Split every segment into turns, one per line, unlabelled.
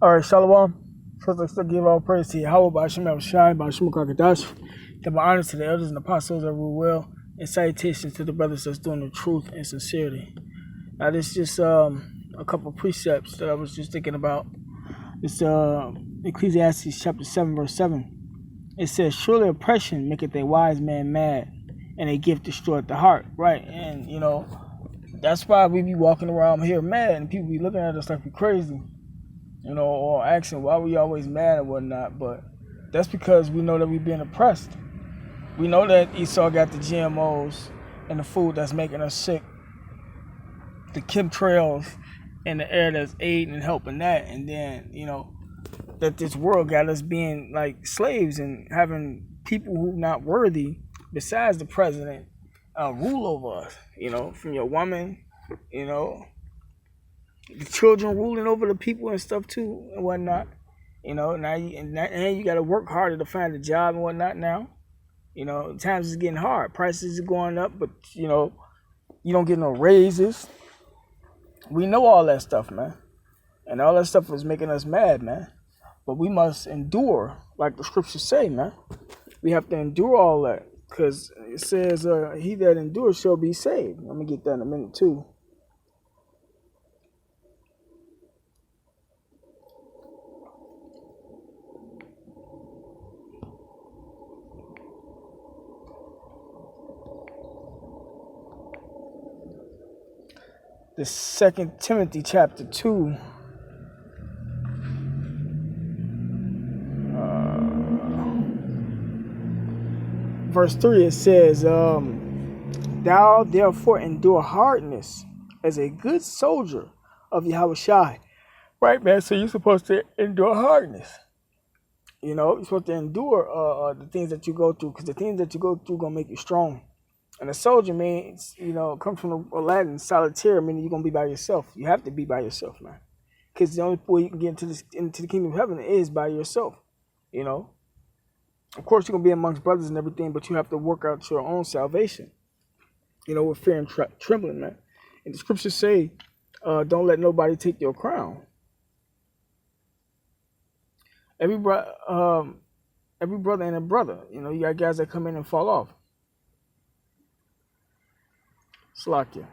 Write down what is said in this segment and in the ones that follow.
All right, Shalom. First, let's give all praise to Yahweh, by Hashem Shai, by Hashem Kakadash. Give honor to the elders and apostles that rule well, and salutations to the brothers that's doing the truth and sincerity. Now, this is just a couple of precepts that I was just thinking about. It's Ecclesiastes chapter 7, verse 7. It says, surely oppression maketh a wise man mad, and a gift destroyeth the heart. Right, and that's why we be walking around here mad, and people be looking at us like we crazy. Or asking why we always mad and whatnot, but that's because we know that we're being oppressed. We know that Esau got the GMOs and the food that's making us sick, the chemtrails in the air that's aiding and helping that, and then, that this world got us being like slaves and having people who not worthy, besides the president, rule over us, from your woman, the children ruling over the people and stuff too and whatnot. Now you got to work harder to find a job and whatnot now. Times is getting hard. Prices are going up, but you don't get no raises. We know all that stuff, man. And all that stuff is making us mad, man. But we must endure, like the scriptures say, man. We have to endure all that. Because it says, he that endures shall be saved. Let me get that in a minute too. The 2 Timothy chapter 2, verse 3, it says, thou therefore endure hardness as a good soldier of Yahweh Shai. Right, man? So you're supposed to endure hardness. You're supposed to endure the things that you go through, because the things that you go through going to make you strong. And a soldier means, comes from the Latin solitaire, meaning you're going to be by yourself. You have to be by yourself, man. Because the only way you can get into the kingdom of heaven is by yourself, Of course, you're going to be amongst brothers and everything, but you have to work out your own salvation, with fear and trembling, man. And the scriptures say, don't let nobody take your crown. Every brother and a brother, you got guys that come in and fall off. Slakia.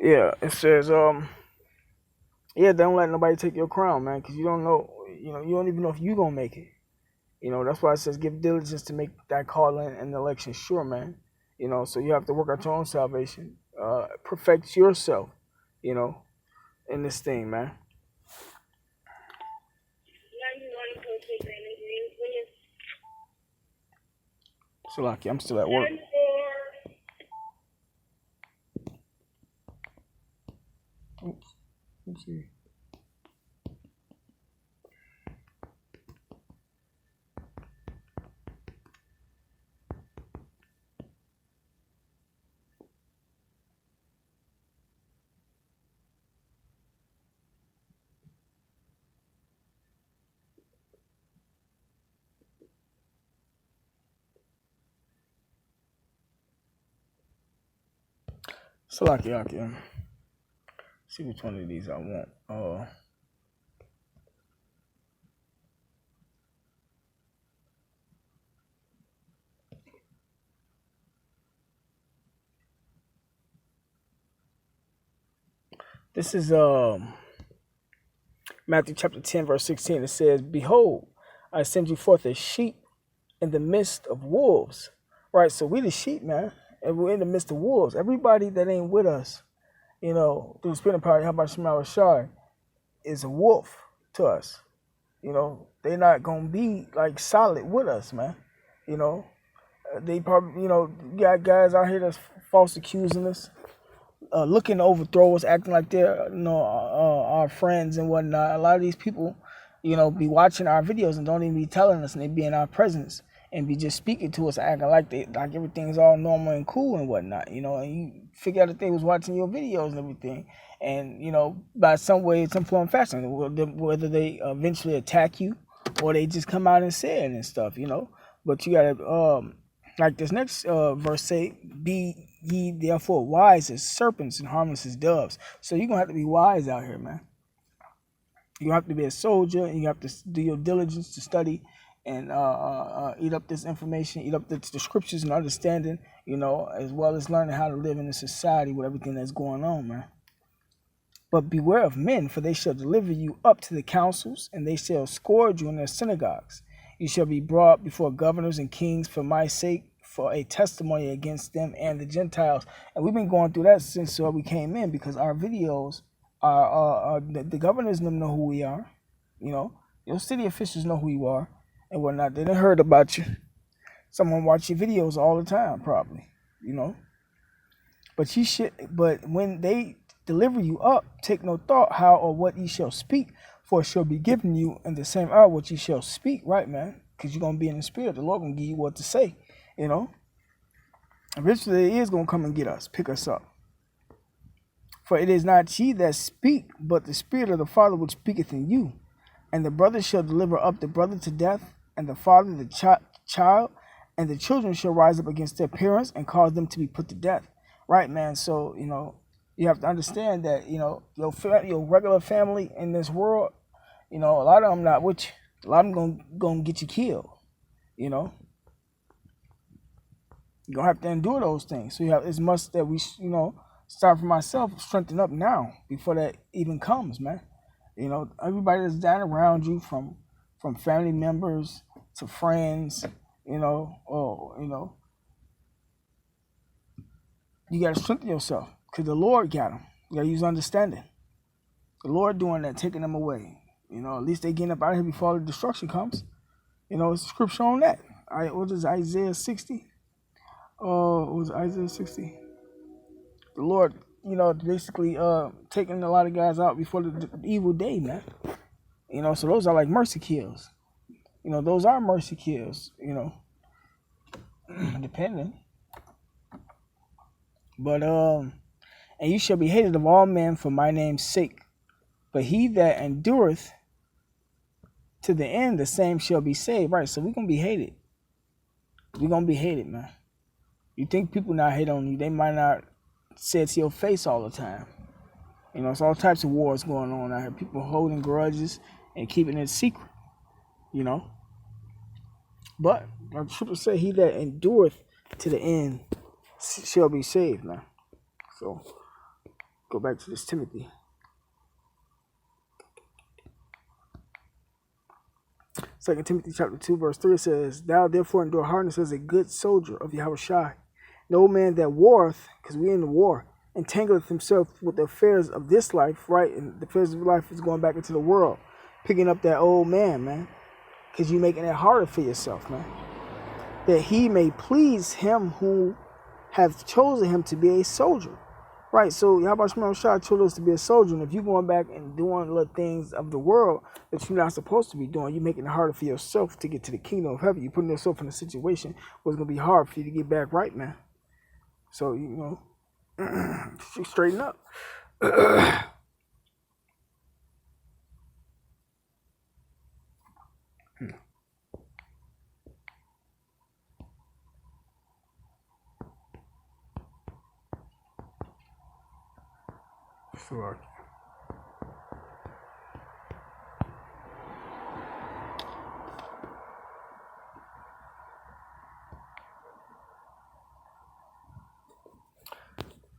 It says, don't let nobody take your crown, man, because you don't know, you don't even know if you're going to make it. That's why it says give diligence to make that calling and election sure, man. So you have to work out your own salvation, perfect yourself, in this thing, man. Salaki, I'm still at work. Oops. Let's see. Salaki. See which one of these I want. This is Matthew chapter 10, verse 16. It says, behold, I send you forth as sheep in the midst of wolves. Right, so we the sheep, man. And we're in the midst of wolves. Everybody that ain't with us, through the spirit of power, how about Shema Rashai, is a wolf to us. They're not going to be like solid with us, man. They probably, you got guys out here that's false accusing us, looking to overthrow us, acting like they're, our friends and whatnot. A lot of these people, be watching our videos and don't even be telling us, and they be in our presence and be just speaking to us, acting like everything's all normal and cool and whatnot, and you figure out that they was watching your videos and everything, and by some way, some form, fashion, whether they eventually attack you or they just come out and say it and stuff, But you gotta, like this next verse say, be ye therefore wise as serpents and harmless as doves. So you're gonna have to be wise out here, man. You have to be a soldier, and you have to do your diligence to study and eat up this information, eat up the scriptures and understanding, as well as learning how to live in a society with everything that's going on, man. But beware of men, for they shall deliver you up to the councils, and they shall scourge you in their synagogues. You shall be brought before governors and kings for my sake, for a testimony against them and the Gentiles. And we've been going through that since we came in, because our videos are the governors know who we are. Your city officials know who you are and whatnot. They done heard about you. Someone watch your videos all the time, probably. But when they deliver you up, take no thought how or what ye shall speak, for it shall be given you in the same hour what ye shall speak, right, man? Because you're gonna be in the spirit. The Lord gonna give you what to say, Eventually, He is gonna come and get us, pick us up. For it is not ye that speak, but the Spirit of the Father which speaketh in you. And the brother shall deliver up the brother to death, and the father the child, and the children shall rise up against their parents and cause them to be put to death. Right, man? So, you have to understand that, your regular family in this world, a lot of them not with you. A lot of them gonna get you killed, You're going to have to endure those things. So it's must that we, start for myself, strengthen up now before that even comes, man. Everybody that's down around you, from family members to friends, you got to strengthen yourself, because the Lord got them. You got to use understanding. The Lord doing that, taking them away. At least they getting up out of here before the destruction comes. It's scripture on that. What is Isaiah 60? What was Isaiah 60? The Lord, basically taking a lot of guys out before the evil day, man. So those are like mercy kills. Those are mercy kills, depending. But, and you shall be hated of all men for my name's sake. But he that endureth to the end, the same shall be saved. Right, so we're going to be hated. We're going to be hated, man. You think people not hate on you, they might not say it to your face all the time. It's all types of wars going on out here. People holding grudges and keeping it secret, But our scripture say, he that endureth to the end shall be saved, man. So, go back to this Timothy. 2 Timothy chapter 2, verse 3 says, thou therefore endure hardness as a good soldier of Yahushua. No man that warreth, because we in the war, entangleth himself with the affairs of this life, right? And the affairs of life is going back into the world, picking up that old man, because you're making it harder for yourself, man. That he may please him who have chosen him to be a soldier. Right, so Yahushua told us to be a soldier, and if you're going back and doing little things of the world that you're not supposed to be doing, you're making it harder for yourself to get to the kingdom of heaven. You're putting yourself in a situation where it's going to be hard for you to get back right, man. So, straighten up. Sure.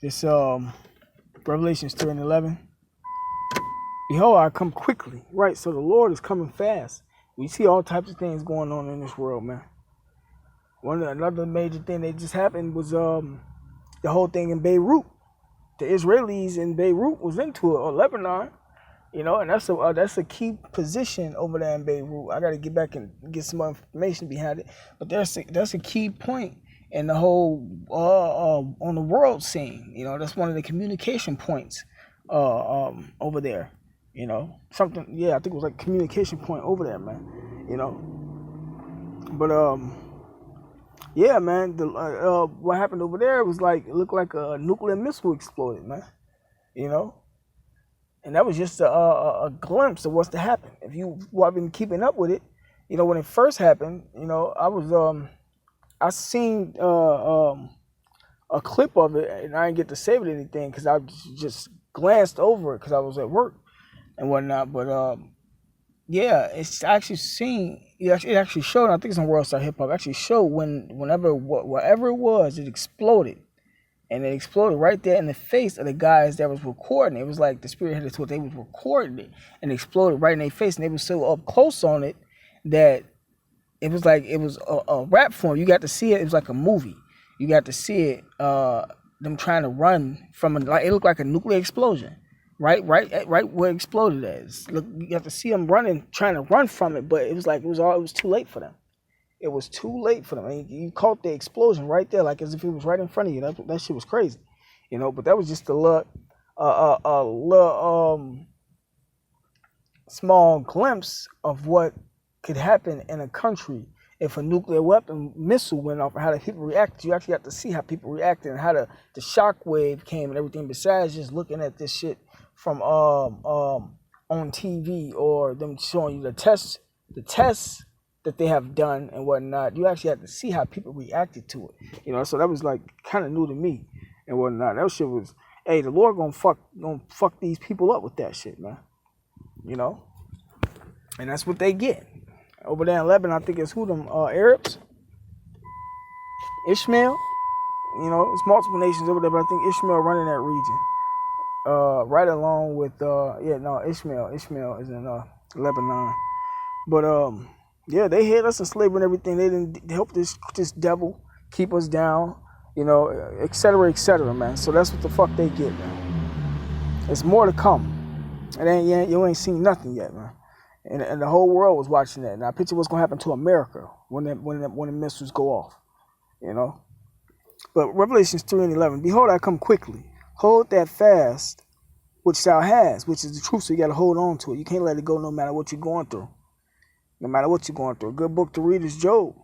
This Revelations 2:11. Behold, I come quickly. Right, so the Lord is coming fast. We see all types of things going on in this world, man. Another major thing that just happened was the whole thing in Beirut. The Israelis in Beirut was into it, or Lebanon, and that's a key position over there in Beirut. I got to get back and get some more information behind it, but that's a key point in the whole on the world scene. That's one of the communication points over there. Something. Yeah, I think it was like communication point over there, man. But yeah, man. What happened over there was it looked like a nuclear missile exploded, man. And that was just a glimpse of what's to happen. If I've been keeping up with it, when it first happened, I seen a clip of it, and I didn't get to save it or anything because I just glanced over it because I was at work and whatnot. But yeah, it's actually seen. It actually showed. I think it's on World Star Hip Hop. Actually showed whenever whatever it was, it exploded, and it exploded right there in the face of the guys that was recording. It was like the spirit headed to it. They was recording it and it exploded right in their face, and they was so up close on it that it was like it was a rap form. You got to see it. It was like a movie. You got to see it. Them trying to run from like it looked like a nuclear explosion. Right where it exploded at. Look, you have to see them running, trying to run from it, but it was too late for them. It was too late for them. I mean, you caught the explosion right there, like as if it was right in front of you. That shit was crazy, But that was just a small glimpse of what could happen in a country if a nuclear weapon missile went off, and how the people reacted. You actually got to see how people reacted and how the shock wave came and everything. Besides just looking at this shit from on TV or them showing you the tests that they have done and whatnot, you actually have to see how people reacted to it. So that was like kind of new to me and whatnot. That shit was, hey, the Lord gonna fuck these people up with that shit, man. And that's what they get over there in Lebanon. I think it's Arabs, Ishmael. It's multiple nations over there, but I think Ishmael running that region. Right along with Ishmael is in Lebanon, but yeah, they had us in slavery and everything. They didn't help this devil keep us down, et cetera, man. So that's what the fuck they get, man. There's more to come. You ain't seen nothing yet, man. And the whole world was watching that. Now picture what's gonna happen to America when the missiles go off, But Revelations 3:11, behold, I come quickly. Hold that fast which thou hast, which is the truth. So you got to hold on to it. You can't let it go no matter what you're going through. No matter what you're going through. A good book to read is Job.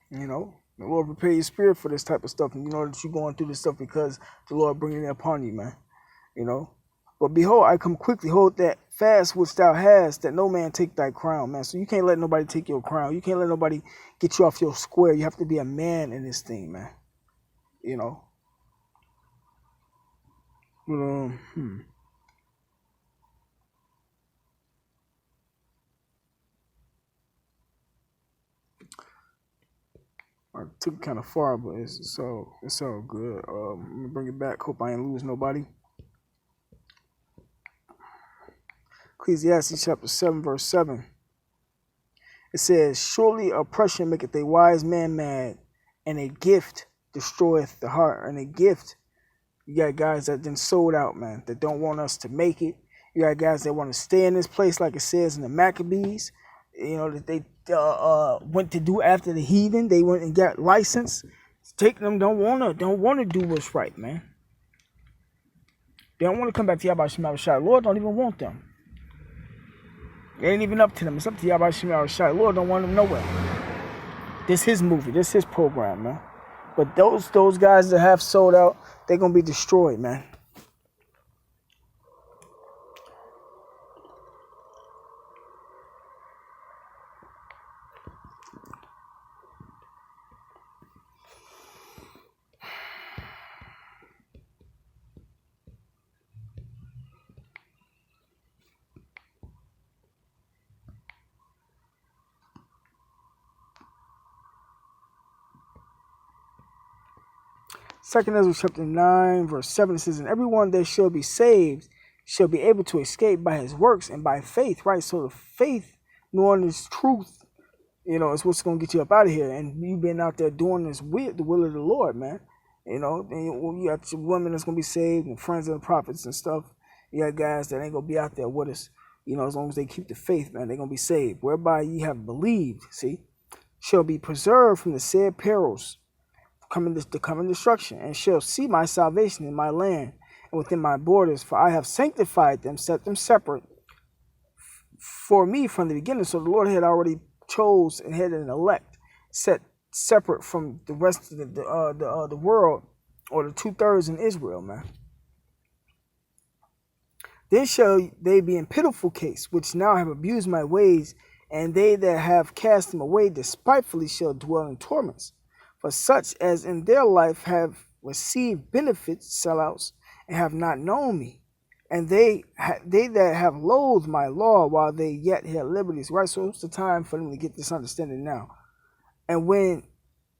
The Lord prepare your spirit for this type of stuff. And you know that you're going through this stuff because the Lord bringing it upon you, man. But behold, I come quickly. Hold that fast which thou hast, that no man take thy crown, man. So you can't let nobody take your crown. You can't let nobody get you off your square. You have to be a man in this thing, man. I took it kind of far, but it's all good. Let me bring it back. Hope I ain't lose nobody. Ecclesiastes chapter 7, verse 7. It says, surely oppression maketh a wise man mad, and a gift destroyeth the heart. And a gift, you got guys that then sold out, man, that don't want us to make it. You got guys that want to stay in this place, like it says in the Maccabees, that they went to do after the heathen. They went and got license. Taking them don't want to do what's right, man. They don't want to come back to Yahweh Shem Shai. Lord don't even want them. It ain't even up to them. It's up to Yahweh Shem Shai. Lord don't want them nowhere. This his movie. This his program, man. But those guys that have sold out, they're gonna be destroyed, man. Second Ezra chapter 9, verse 7, it says, and everyone that shall be saved shall be able to escape by his works and by faith, right? So the faith, knowing this truth, is what's going to get you up out of here. And you been out there doing this with the will of the Lord, man. And you got your women that's going to be saved and friends of the prophets and stuff. You got guys that ain't going to be out there with us. As long as they keep the faith, man, they're going to be saved. Whereby ye have believed, shall be preserved from the said perils, coming destruction, and shall see my salvation in my land and within my borders, for I have sanctified them, set them separate for me from the beginning. So the Lord had already chose and had an elect set separate from the rest of the world, or the 2/3 in Israel, man. Then shall they be in pitiful case, which now have abused my ways, and they that have cast them away despitefully shall dwell in torments. For such as in their life have received benefits, sellouts, and have not known me, and they that have loathed my law while they yet had liberties. Right, so it's the time for them to get this understanding now. And when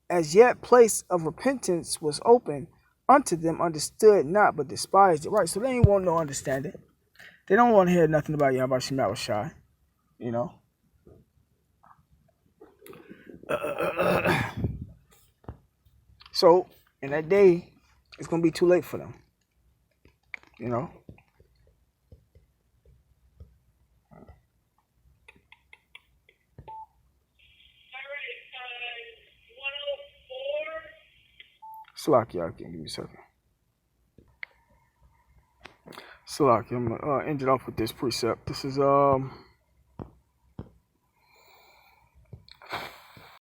as yet place of repentance was open unto them, understood not, but despised it. Right, so they ain't want no understanding. They don't want to hear nothing about Yahweh Shemel Shai, you know. So in that day, it's gonna be too late for them, you know. Salakia, give me a second. Salakia, I'm gonna end it off with this precept. This is